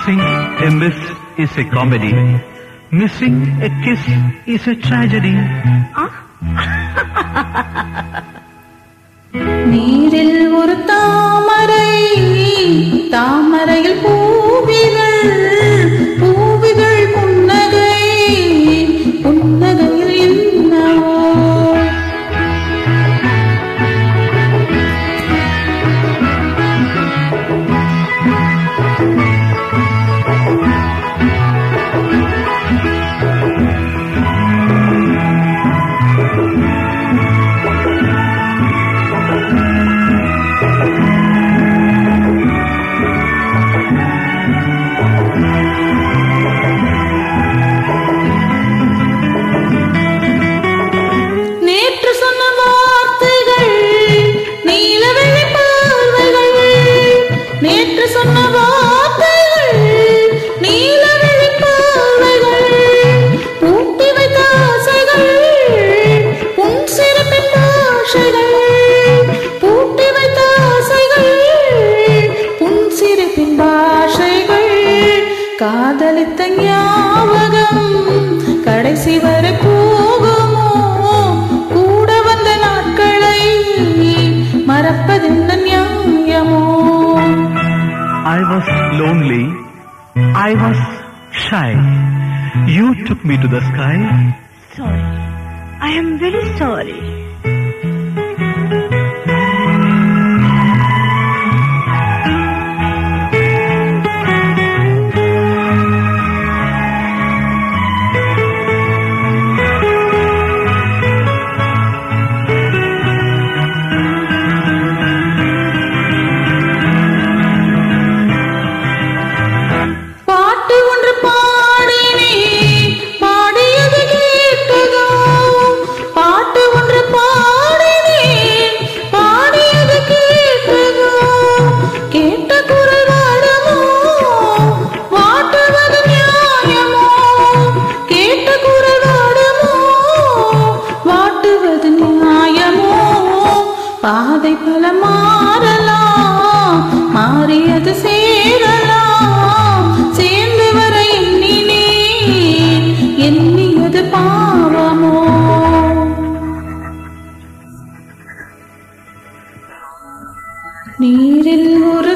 Missing a miss is a comedy. Missing a kiss is a tragedy. நீரில் ஒரு தாமரை, தாமரையில் பூவிதழ், பூவிதழ் புன்னகை, புன்னகையில் என்னவோ. காதலித்த ஞாபகம் கடைசி வரை போகுமோ? கூட வந்த நாட்களை மறப்பதென்ன நியாயமோ? I was lonely. I was shy. You took me to the sky. Sorry. I am very sorry. பாதை பல மாறலாம், மாறியது சேரலாம், சேர்ந்து வர எண்ணினேன், எண்ணியது பாவமோ? நீரில் ஒரு